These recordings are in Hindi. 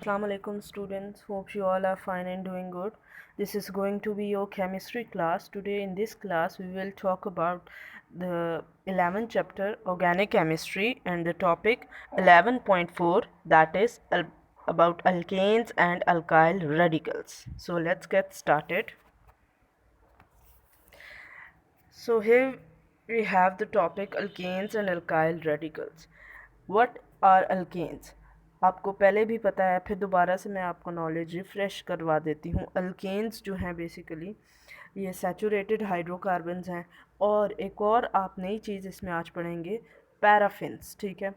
Assalamu alaikum students, hope you all are fine and doing good. This is going to be your chemistry class. Today in this class we will talk about the 11th chapter organic chemistry and the topic 11.4, that is about alkanes and alkyl radicals. So let's get started. So here we have the topic alkanes and alkyl radicals. What are alkanes? आपको पहले भी पता है, फिर दोबारा से मैं आपको नॉलेज रिफ़्रेश करवा देती हूँ। अल्केन्स जो हैं बेसिकली ये सैचुरेटेड हाइड्रोकार्बन्स हैं, और एक और आप नई चीज़ इसमें आज पढ़ेंगे, पैराफिन्स। ठीक है,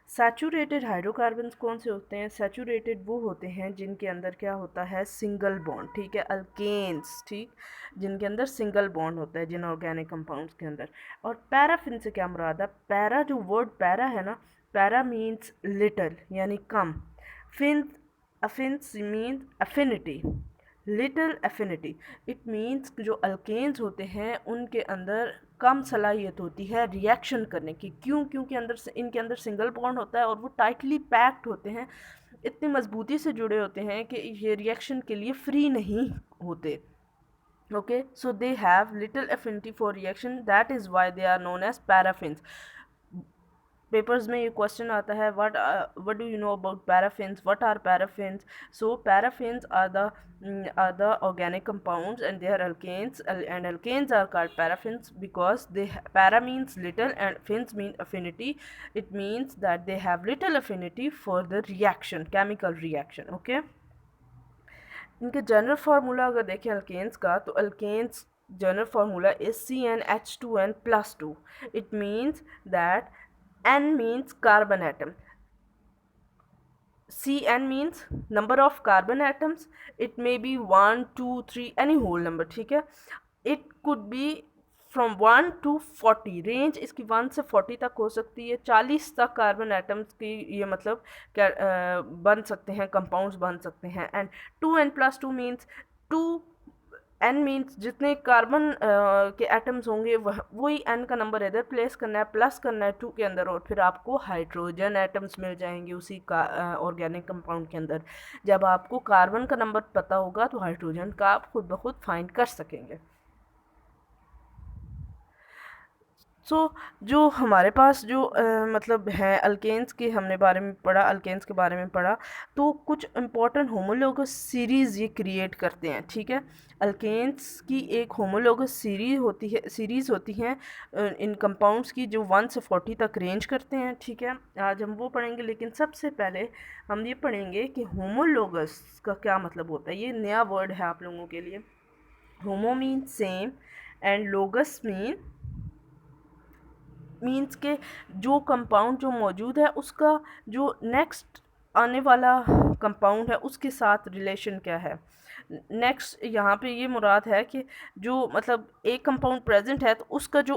सैचुरेटेड हाइड्रोकार्बन्स कौन से होते हैं? सैचुरेटेड वो होते हैं जिनके अंदर क्या होता है, सिंगल बॉन्ड। ठीक है, अल्केन्स, ठीक, जिनके अंदर सिंगल बॉन्ड होता है जिन ऑर्गेनिक कंपाउंड्स के अंदर। और पैराफिन से क्या मुराद है? पैरा, जो वर्ड पैरा है ना, पैरा मीन्स लिटल यानी कम, फिन affins means affinity, little affinity. It means जो अल्केन्स होते हैं उनके अंदर कम सलाहियत होती है रिएक्शन करने की। क्यों? क्योंकि इनके अंदर सिंगल बॉन्ड होता है और वो टाइटली पैक्ड होते हैं, इतनी मजबूती से जुड़े होते हैं कि ये रिएक्शन के लिए फ्री नहीं होते। Okay, so they have little affinity for reaction, that is why they are known as paraffins. Papers में ये क्वेश्चन आता है, what do you know about paraffins, what are paraffins? So paraffins are the organic compounds and they are alkanes, and alkanes are called paraffins because para means little and fins mean affinity. It means that they have little affinity for the reaction, chemical reaction. Okay, इनके जनरल फार्मूला अगर देखें अल्केन्स का, तो alkanes general formula is CnH2n+2. It means that N means carbon atom, Cn means number of carbon atoms. It may be 1, 2, 3, any whole number. ठीक है, it could be from 1 to 40, range इसकी 1 से 40 तक हो सकती है। 40 तक कार्बन एटम्स की ये मतलब क्या बन सकते हैं, कंपाउंड्स बन सकते हैं। And 2n+2 means 2, n means जितने कार्बन के एटम्स होंगे वही n का नंबर इधर प्लेस करना है, प्लस करना है 2 के अंदर, और फिर आपको हाइड्रोजन एटम्स मिल जाएंगे उसी का ऑर्गेनिक कंपाउंड के अंदर। जब आपको कार्बन का नंबर पता होगा तो हाइड्रोजन का आप खुद ब खुद फाइंड कर सकेंगे। सो जो हमारे पास जो मतलब हैं अल्केन्स के, हमने बारे में पढ़ा, अल्केन्स के बारे में पढ़ा, तो कुछ इंपॉर्टेंट होमोलोगस सीरीज़ ये क्रिएट करते हैं। ठीक है, अल्केन्स की एक होमोलोगस सीरीज़ होती हैं इन कंपाउंड्स की, जो 1 से 40 तक रेंज करते हैं। ठीक है, आज हम वो पढ़ेंगे, लेकिन सबसे पहले हम ये पढ़ेंगे कि होमोलोगस का क्या मतलब होता है। ये नया वर्ड है आप लोगों के लिए। Homo mean same and लोगस means के जो कंपाउंड जो मौजूद है उसका जो नेक्स्ट आने वाला कंपाउंड है उसके साथ रिलेशन क्या है। नेक्स्ट यहाँ पे ये मुराद है कि जो मतलब एक कंपाउंड प्रेजेंट है तो उसका जो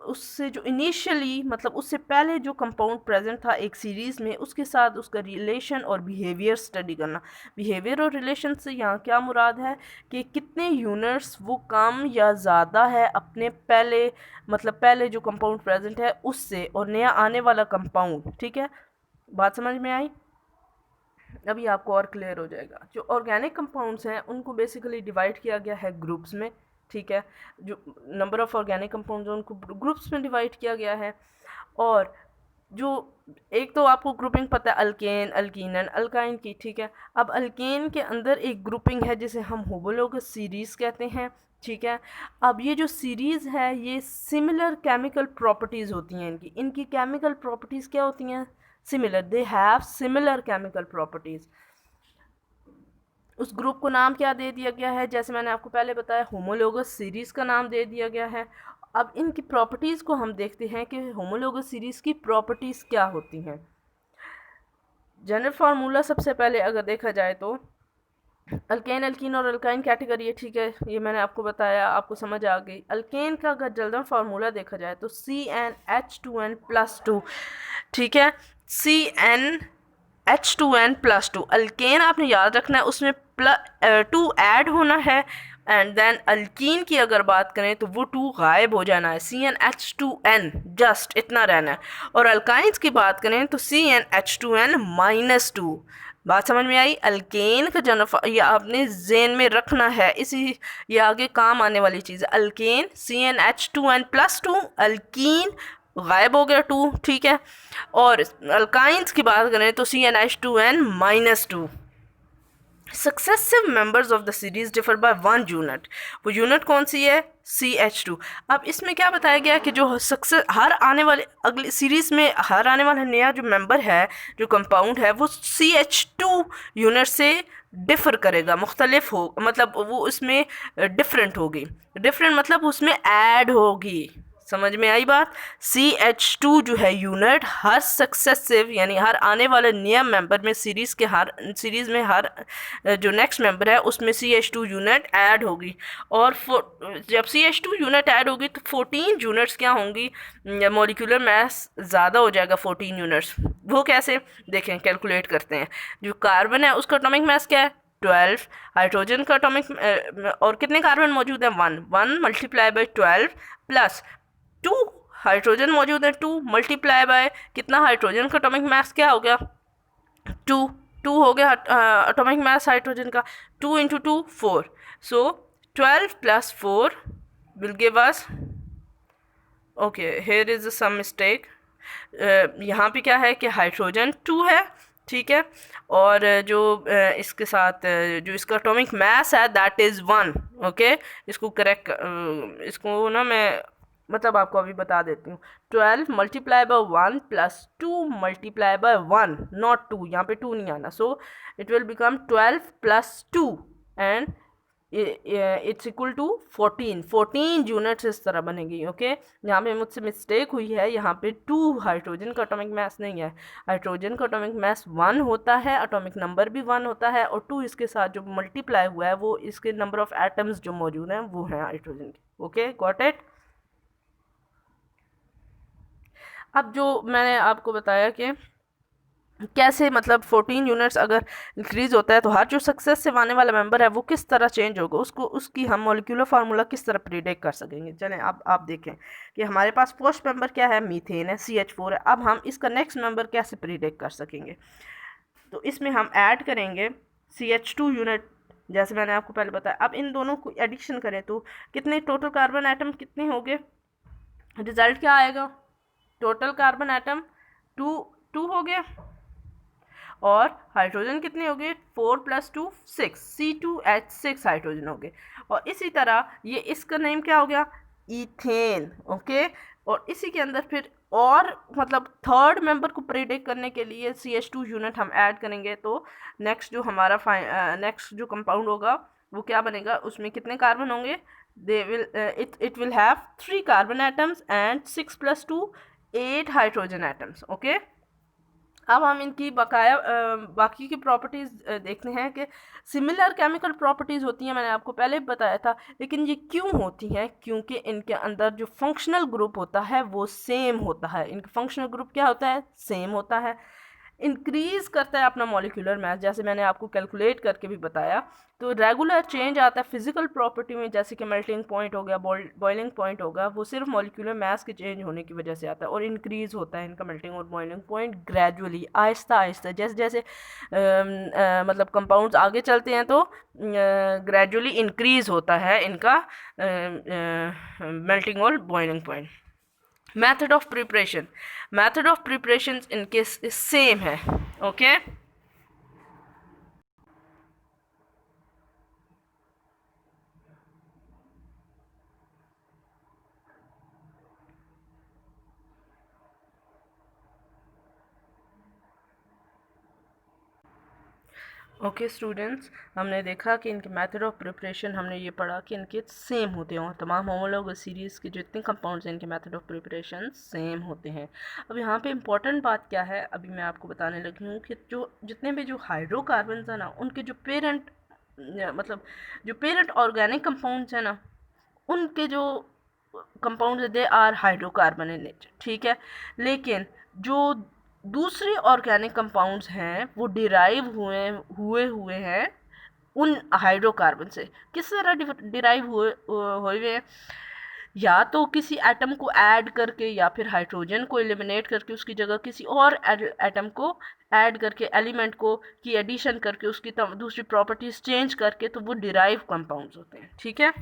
उससे जो इनिशियली मतलब उससे पहले जो कंपाउंड प्रेजेंट था एक सीरीज़ में, उसके साथ उसका रिलेशन और बिहेवियर स्टडी करना। बिहेवियर और रिलेशन से यहाँ क्या मुराद है कि कितने यूनिट्स वो कम या ज़्यादा है अपने पहले मतलब पहले जो कंपाउंड प्रेजेंट है उससे, और नया आने वाला कंपाउंड। ठीक है, बात समझ में आई? अभी आपको और क्लियर हो जाएगा। जो ऑर्गेनिक कंपाउंड्स हैं उनको बेसिकली डिवाइड किया गया है ग्रुप्स में। ठीक है, जो नंबर ऑफ ऑर्गेनिक कंपाउंड्स हैं उनको ग्रुप्स में डिवाइड किया गया है। और जो एक तो आपको ग्रुपिंग पता है अल्केन, अल्कीन एंड अल्काइन की। ठीक है, अब अल्केन के अंदर एक ग्रुपिंग है जिसे हम होमोलोगस सीरीज़ कहते हैं। ठीक है, अब ये जो सीरीज़ है ये सिमिलर केमिकल प्रॉपर्टीज़ होती हैं इनकी। इनकी केमिकल प्रॉपर्टीज़ क्या होती हैं? Similar, they have similar chemical properties. उस ग्रुप को नाम क्या दे दिया गया है? जैसे मैंने आपको पहले बताया, होमोलोगस सीरीज़ का नाम दे दिया गया है। अब इनकी प्रॉपर्टीज़ को हम देखते हैं कि होमोलोगस सीरीज़ की प्रॉपर्टीज़ क्या होती हैं। जनरल फार्मूला सबसे पहले अगर देखा जाए तो अल्केन, अल्कीन और अल्काइन कैटेगरी है। ठीक है, ये मैंने आपको बताया, आपको समझ आ गई। अल्केन का अगर जनरल फार्मूला देखा जाए तो CnH2n+2। ठीक है, CnH2n+2। अल्केन आपने याद रखना है, उसमें 2 ऐड होना है, एंड देन अल्कीन की अगर बात करें तो वो 2 गायब हो जाना है, CnH2n जस्ट इतना रहना है। और अल्काइंस की बात करें तो CnH2n-2, बात समझ में आई? अल्केन का जनरल ये आपने जेन में रखना है, इसी ये आगे काम आने वाली चीज़ है। अल्केन CnH2n+2, अल्कीन गायब हो गया 2, ठीक है। और अल्काइंस की बात करें तो CnH2n-2। Successive members of the series differ by 1 unit. वो यूनिट कौन सी है? CH2। अब इसमें क्या बताया गया कि जो सक्सेस हर आने वाले अगली सीरीज में हर आने वाला नया जो मेंबर है, जो कंपाउंड है, वो CH2 यूनिट से डिफर करेगा, मुख्तलिफ हो, मतलब वो उसमें डिफरेंट होगी। डिफरेंट मतलब उसमें ऐड होगी। समझ में आई बात? CH2 जो है यूनिट हर सक्सेसिव यानी हर आने वाले नया मेंबर में सीरीज में हर जो नेक्स्ट मेंबर है उसमें CH2 यूनिट ऐड होगी। और जब CH2 यूनिट ऐड होगी तो 14 यूनिट्स क्या होंगी? मॉलिक्यूलर मास ज़्यादा हो जाएगा 14 यूनिट्स। वो कैसे देखें, कैलकुलेट करते हैं। जो कार्बन है उसका एटॉमिक मास क्या है? 12। हाइड्रोजन का एटॉमिक और कितने कार्बन मौजूद हैं? 1 1 मल्टीप्लाई बाई 12 प्लस 2 हाइड्रोजन मौजूद है, 2 मल्टीप्लाई बाय कितना? हाइड्रोजन का एटॉमिक मास क्या हो गया? 2। 2 हो गया एटॉमिक मास हाइड्रोजन का। 2 into 2 4। So 12 plus 4 will give us, okay here is some mistake. यहाँ पे क्या है कि हाइड्रोजन 2 है, ठीक है। और इसके साथ जो इसका एटॉमिक मास है दैट इज़ 1। ओके, इसको करेक्ट, इसको ना मैं मतलब आपको अभी बता देती हूँ। 12 multiply by 1 plus 2 multiply by 1, not 2, यहाँ पे 2 नहीं आना। So it will become 12 plus 2 and it's equal to 14 units इस तरह बनेगी। ओके, यहाँ पे मुझसे मिस्टेक हुई है, यहाँ पे 2 हाइड्रोजन का एटॉमिक मास नहीं है। हाइड्रोजन का एटॉमिक मास 1 होता है, एटॉमिक नंबर भी 1 होता है, और 2 इसके साथ जो मल्टीप्लाई हुआ है वो इसके नंबर ऑफ एटम्स जो मौजूद हैं वो हैं हाइड्रोजन के। Okay, got it? अब जो मैंने आपको बताया कि कैसे मतलब 14 यूनिट्स अगर इंक्रीज होता है तो हर जो सक्सेस से आने वाला मेंबर है वो किस तरह चेंज होगा, उसको उसकी हम मॉलिक्यूलर फार्मूला किस तरह प्रिडिक्ट कर सकेंगे। चलें अब आप देखें कि हमारे पास फर्स्ट मेंबर क्या है? मीथेन है, CH4 है। अब हम इसका नेक्स्ट मेंबर कैसे प्रिडिक्ट कर सकेंगे? तो इसमें हम ऐड करेंगे CH2 यूनिट, जैसे मैंने आपको पहले बताया। अब इन दोनों को एडिक्शन करें तो कितने टोटल कार्बन आइटम कितने होंगे? रिजल्ट क्या आएगा? टोटल कार्बन आइटम 2 2 हो गया, और हाइड्रोजन कितने हो गए? 4 प्लस 2 6, C2H6 हाइड्रोजन हो गए। और इसी तरह ये इसका नेम क्या हो गया? इथेन। ओके, और इसी के अंदर फिर और मतलब थर्ड मेंबर को प्रिडिक्ट करने के लिए CH2 यूनिट हम ऐड करेंगे, तो नेक्स्ट जो हमारा नेक्स्ट जो कंपाउंड होगा वो क्या बनेगा? उसमें कितने कार्बन होंगे? They will it will have 3 carbon atoms and 6 plus 2 8 hydrogen atoms. Okay, अब हम इनकी बकाया बाकी की प्रॉपर्टीज़ देखते हैं कि सिमिलर केमिकल प्रॉपर्टीज़ होती हैं, मैंने आपको पहले भी बताया था। लेकिन ये क्यों होती हैं? क्योंकि इनके अंदर जो फंक्शनल ग्रुप होता है वो सेम होता है। इनका फंक्शनल ग्रुप क्या होता है? सेम होता है। इंक्रीज़ करता है अपना मॉलिक्यूलर मास, जैसे मैंने आपको कैलकुलेट करके भी बताया। तो रेगुलर चेंज आता है फिजिकल प्रॉपर्टी में, जैसे कि मेल्टिंग पॉइंट हो गया, बॉइलिंग पॉइंट होगा, वो सिर्फ मॉलिक्यूलर मास के चेंज होने की वजह से आता है। और इंक्रीज़ होता है इनका मेल्टिंग और boiling point gradually, Aahista Aahista, जैसे जैसे मतलब कंपाउंड्स आगे चलते हैं तो ग्रेजुअली इंक्रीज़ होता है इनका मेल्टिंग और boiling point. Method of preparation इनके सेम है। ओके, ओके स्टूडेंट्स, हमने देखा कि इनके मेथड ऑफ प्रिपरेशन, हमने ये पढ़ा कि इनके सेम होते हैं। तमाम होमोलॉगस सीरीज़ के जितने कंपाउंड्स हैं इनके मेथड ऑफ प्रिपरेशन सेम होते हैं। अब यहाँ पे इम्पॉर्टेंट बात क्या है, अभी मैं आपको बताने लगी हूँ कि जो जितने भी जो हाइड्रोकार्बन्स हैं ना, उनके जो पेरेंट मतलब जो पेरेंट ऑर्गेनिक कंपाउंड्स हैं ना, उनके जो compounds they are hydrocarbon in nature, ठीक है। लेकिन जो दूसरे ऑर्गेनिक कंपाउंड्स हैं वो डिराइव हुए हैं उन हाइड्रोकार्बन से। किस तरह डिराइव हुए हुए हैं? या तो किसी एटम को ऐड करके या फिर हाइड्रोजन को एलिमिनेट करके उसकी जगह किसी और एटम को ऐड करके, एलिमेंट को की एडिशन करके उसकी दूसरी प्रॉपर्टीज चेंज करके, तो वो डिराइव कंपाउंड्स होते हैं। ठीक है।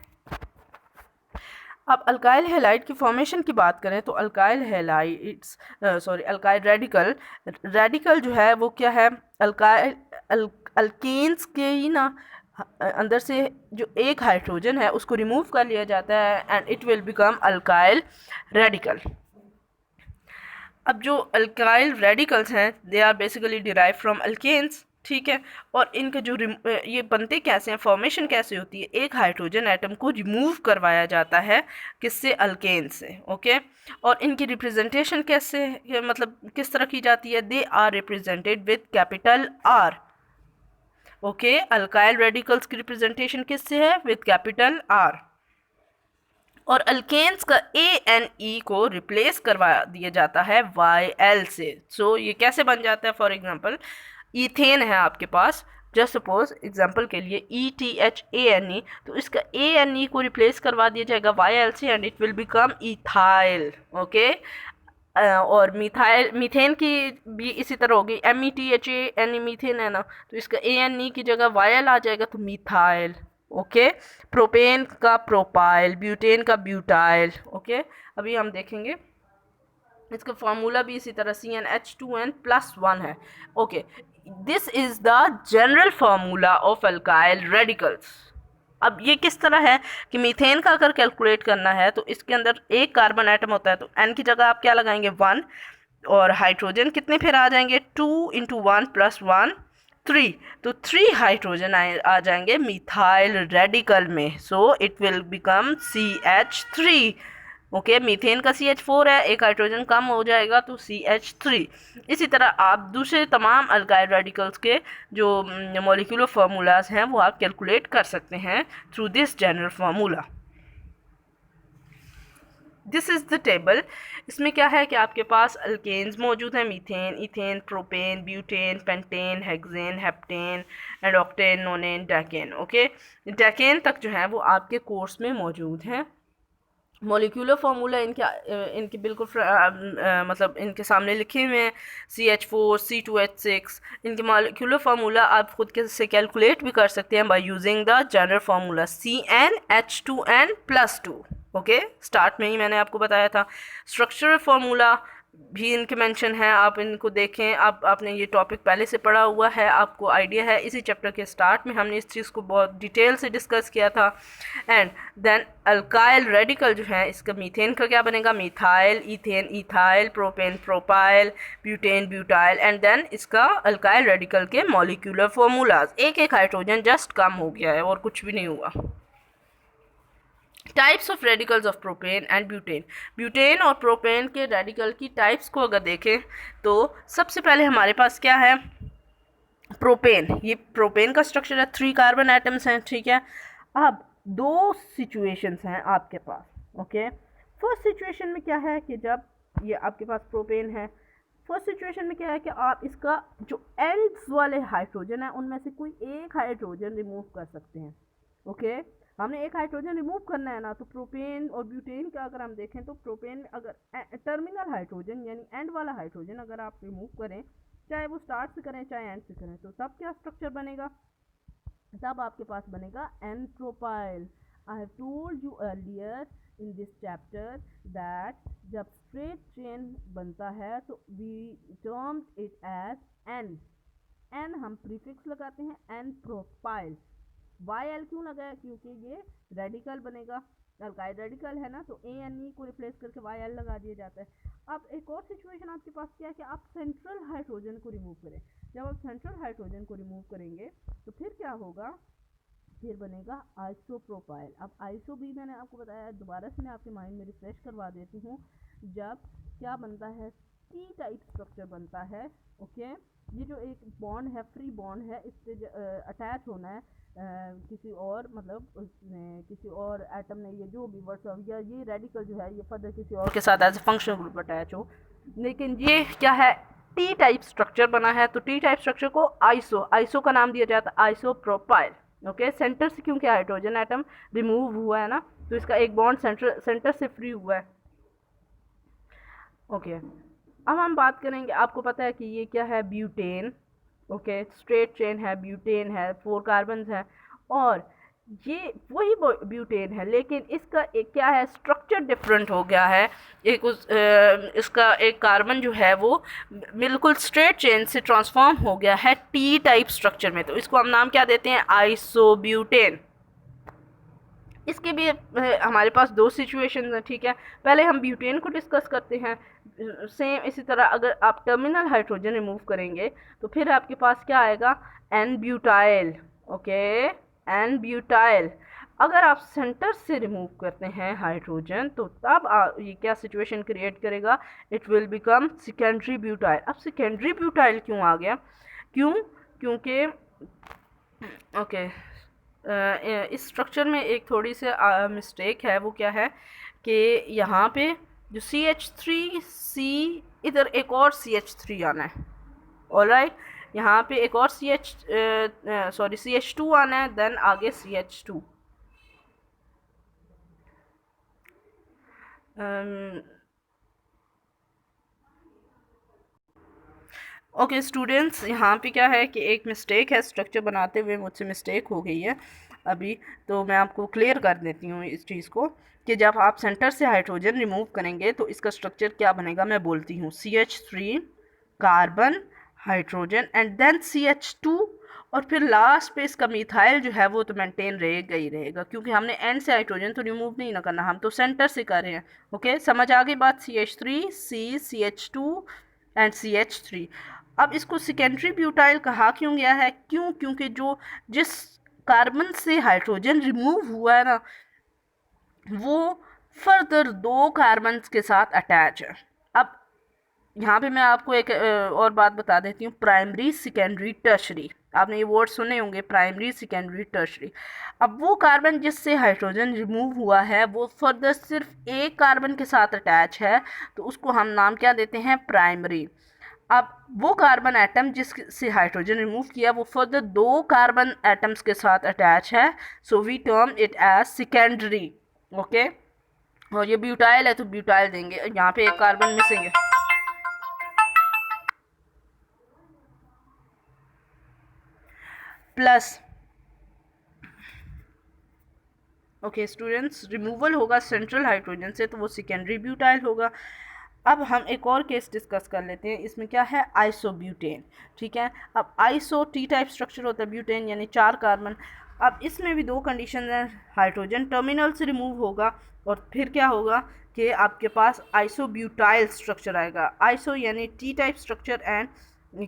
अब अल्काइल हैलाइड की फॉर्मेशन की बात करें तो alkyl halides alkyl radical, radical जो है वो क्या है, अल्काइल अल्केन्स के ही ना अंदर से जो एक हाइड्रोजन है उसको रिमूव कर लिया जाता है and it will become alkyl radical. अब जो अल्काइल रेडिकल्स हैं they are basically derive from alkanes. ठीक है। और इनके जो ये बनते कैसे हैं, फॉर्मेशन कैसे होती है, एक हाइड्रोजन एटम को रिमूव करवाया जाता है किससे, अल्केन से। ओके। और इनकी रिप्रेजेंटेशन कैसे, मतलब किस तरह की जाती है, they are represented with capital R. Okay. Alkyl radicals की रिप्रेजेंटेशन किससे है, विद कैपिटल आर। और अल्केन्स का ANE को रिप्लेस करवा दिया जाता है YL से। सो ये कैसे बन जाता है, फॉर एग्जांपल ईथेन है आपके पास, जस्ट सपोज एग्जांपल के लिए ETHANE, तो इसका ANE को रिप्लेस करवा दिया जाएगा YL से and it will become ethyl. Okay. और मीथेन की भी इसी तरह होगी, METHANE मीथेन है ना, तो इसका ANE की जगह YL आ जाएगा तो मिथाइल। ओके। प्रोपेन का प्रोपाइल, ब्यूटेन का ब्यूटाइल। ओके। अभी हम देखेंगे इसका फॉर्मूला भी इसी तरह CnH2n+1 है। Okay. This is the general formula of alkyl radicals. अब ये किस तरह है कि मीथेन का अगर कैलकुलेट करना है तो इसके अंदर एक कार्बन एटम होता है, तो n की जगह आप क्या लगाएंगे, 1, और हाइड्रोजन कितने फिर आ जाएंगे, 2 × 1 + 1 3, तो 3 हाइड्रोजन आ जाएंगे मिथाइल रेडिकल में। सो it will become CH3। Okay. Methane का CH4 है, एक हाइड्रोजन कम हो जाएगा तो CH3। इसी तरह आप दूसरे तमाम अल्काइल रेडिकल्स के जो मॉलिक्यूलर फार्मूलाज हैं वो आप कैलकुलेट कर सकते हैं through this general formula. This is the table. इसमें क्या है कि आपके पास अल्केन्स मौजूद हैं, methane, ethane, propane, butane, pentane, hexane, heptane and octane, नोनेन, decane. Okay. Decane तक जो है वो आपके कोर्स में मौजूद हैं। मॉलिक्यूलर फार्मूला इनके बिल्कुल मतलब इनके सामने लिखे हुए हैं, CH4 C2H6। इनके मॉलिक्यूलर फार्मूला आप खुद के से कैलकुलेट भी कर सकते हैं by using the general formula CnH2n+2। Okay. Start में ही मैंने आपको बताया था। स्ट्रक्चरल फार्मूला भी इनके मेंशन है, आप इनको देखें। आपने ये टॉपिक पहले से पढ़ा हुआ है, आपको आइडिया है। इसी चैप्टर के स्टार्ट में हमने इस चीज़ को बहुत डिटेल से डिस्कस किया था। एंड देन अल्काइल रेडिकल जो है, इसका मीथेन का क्या बनेगा, methyl, ethane, ethyl, propane, propyl, butane, butyl. And then इसका अल्काइल रेडिकल के मॉलिक्यूलर फार्मूलाज, एक एक हाइड्रोजन जस्ट कम हो गया है और कुछ भी नहीं हुआ। Types of radicals of propane and butane. Butane और प्रोपेन के रेडिकल की टाइप्स को अगर देखें तो सबसे पहले हमारे पास क्या है, प्रोपेन। ये प्रोपेन का स्ट्रक्चर है, 3 कार्बन एटम्स हैं। ठीक है। अब 2 सिचुएशंस हैं आपके पास। ओके। फर्स्ट सिचुएशन में क्या है कि जब ये आपके पास प्रोपेन है, फर्स्ट सिचुएशन में क्या है कि आप इसका जो एंड्स वाले हाइड्रोजन है उनमें से कोई एक हाइड्रोजन रिमूव कर सकते हैं। ओके। हमने एक हाइड्रोजन रिमूव करना है ना, तो प्रोपेन और ब्यूटेन का अगर हम देखें तो प्रोपेन अगर टर्मिनल हाइड्रोजन यानी एंड वाला हाइड्रोजन अगर आप रिमूव करें, चाहे वो स्टार्ट से करें चाहे एंड से करें, तो तब क्या स्ट्रक्चर बनेगा, तब आपके पास बनेगा N propyl. I have told you earlier in this chapter that जब स्ट्रेट चेन बनता है तो we terms it as N. N हम प्रीफिक्स लगाते हैं, एन प्रोपाइल। YL क्यों लगाया, क्योंकि ये रेडिकल बनेगा, अल्काइल रेडिकल है ना, तो ANE को रिप्लेस करके YL लगा दिया जाता है। अब एक और सिचुएशन आपके पास क्या है कि आप सेंट्रल हाइड्रोजन को रिमूव करें। जब आप सेंट्रल हाइड्रोजन को रिमूव करेंगे तो फिर क्या होगा, फिर बनेगा आइसोप्रोपाइल। अब आइसो भी मैंने आपको बताया, दोबारा से मैं आपके माइंड में रिफ्रेश करवा देती हूँ। जब क्या बनता है, T टाइप स्ट्रक्चर बनता है। ओके। ये जो एक बॉन्ड है, फ्री बॉन्ड है, इससे अटैच होना है किसी और, मतलब किसी और एटम ने, ये जो भी वर्ड या ये रेडिकल जो है ये फर्दर किसी और के साथ as a functional group attach हो। लेकिन ये क्या है, टी टाइप स्ट्रक्चर बना है, तो टी टाइप स्ट्रक्चर को आइसो का नाम दिया जाता है, आइसोप्रोपाइल। ओके, सेंटर से क्योंकि हाइड्रोजन एटम रिमूव हुआ है ना, तो इसका एक बॉन्ड सेंटर से फ्री हुआ है। ओके, अब हम बात करेंगे, आपको पता है कि ये क्या है, ब्यूटेन। ओके, स्ट्रेट चेन है, ब्यूटेन है, 4 कार्बन है, और ये वही ब्यूटेन है, लेकिन इसका एक क्या है, स्ट्रक्चर डिफरेंट हो गया है। एक इसका एक कार्बन जो है वो बिल्कुल स्ट्रेट चेन से ट्रांसफॉर्म हो गया है टी टाइप स्ट्रक्चर में, तो इसको हम नाम क्या देते हैं, आइसोब्यूटेन। इसके भी हमारे पास दो सिचुएशन हैं, ठीक है। पहले हम ब्यूटेन को डिस्कस करते हैं। सेम इसी तरह अगर आप टर्मिनल हाइड्रोजन रिमूव करेंगे तो फिर आपके पास क्या आएगा, N butyl. Okay, N butyl. अगर आप सेंटर से रिमूव करते हैं हाइड्रोजन तो तब ये क्या सिचुएशन क्रिएट करेगा, it will become secondary butyl. अब सेकेंडरी ब्यूटाइल क्यों आ गया, क्यों, क्योंकि ओके, इस स्ट्रक्चर में एक थोड़ी सी मिस्टेक है, वो क्या है कि यहाँ पे जो CH3C, इधर एक और CH3 आना है। ऑलराइट, यहाँ पे एक और CH2 आना है, देन आगे CH2। ओके स्टूडेंट्स, यहाँ पे क्या है कि एक मिस्टेक है, स्ट्रक्चर बनाते हुए मुझसे मिस्टेक हो गई है अभी, तो मैं आपको क्लियर कर देती हूँ इस चीज़ को कि जब आप सेंटर से हाइड्रोजन रिमूव करेंगे तो इसका स्ट्रक्चर क्या बनेगा, मैं बोलती हूँ, CH3 carbon hydrogen and then CH2, और फिर लास्ट पे इसका मिथाइल जो है वो तो मेंटेन रहेगा ही रहेगा, क्योंकि हमने एंड से हाइड्रोजन तो रिमूव नहीं ना करना, हम तो सेंटर से कर रहे हैं। ओके, समझ आ गई बात, CH3C, CH2 एंड CH3। अब इसको सेकेंडरी ब्यूटाइल कहा क्यों गया है, क्यों, क्योंकि जो जिस कार्बन से हाइड्रोजन रिमूव हुआ है ना, वो फर्दर 2 कार्बन के साथ अटैच है। अब यहाँ पे मैं आपको एक और बात बता देती हूँ, प्राइमरी सेकेंडरी टर्शरी, आपने ये वर्ड सुने होंगे, प्राइमरी सेकेंडरी टर्शरी। अब वो कार्बन जिससे हाइड्रोजन रिमूव हुआ है वो फर्दर सिर्फ एक कार्बन के साथ अटैच है, तो उसको हम नाम क्या देते हैं, प्राइमरी। अब वो कार्बन एटम जिससे हाइड्रोजन रिमूव किया वो फर्दर 2 कार्बन एटम्स के साथ अटैच है, so we term it as secondary. Okay, और ये ब्यूटाइल है तो ब्यूटाइल देंगे, यहाँ पे एक कार्बन मिसिंग है। प्लस ओके स्टूडेंट्स, रिमूवल होगा सेंट्रल हाइड्रोजन से तो वो सेकेंडरी ब्यूटाइल होगा। अब हम एक और केस डिस्कस कर लेते हैं, इसमें क्या है, आइसोब्यूटेन। ठीक है, अब आइसो टी टाइप स्ट्रक्चर होता है, ब्यूटेन यानी 4 कार्बन। अब इसमें भी 2 कंडीशन हैं, हाइड्रोजन टर्मिनल से रिमूव होगा और फिर क्या होगा कि आपके पास आइसोब्यूटाइल स्ट्रक्चर आएगा। आइसो यानी टी टाइप स्ट्रक्चर एंड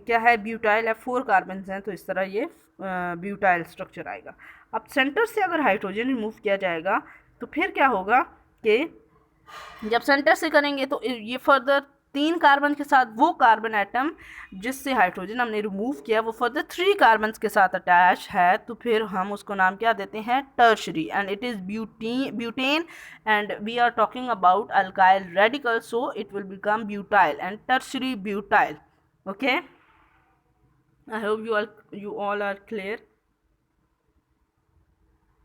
क्या है, ब्यूटाइल है, 4 कार्बन हैं, तो इस तरह ये ब्यूटाइल स्ट्रक्चर आएगा। अब सेंटर से अगर हाइड्रोजन रिमूव किया जाएगा तो फिर क्या होगा कि जब सेंटर से करेंगे तो ये फर्दर 3 कार्बन के साथ वो कार्बन एटम जिससे हाइड्रोजन हमने रिमूव किया वो फर्दर 3 कार्बन के साथ अटैच है, तो फिर हम उसको नाम क्या देते हैं, tertiary, and it is butane and we are talking about alkyl radical, so it will become butyl and tertiary butyl. Okay, I hope you all are clear.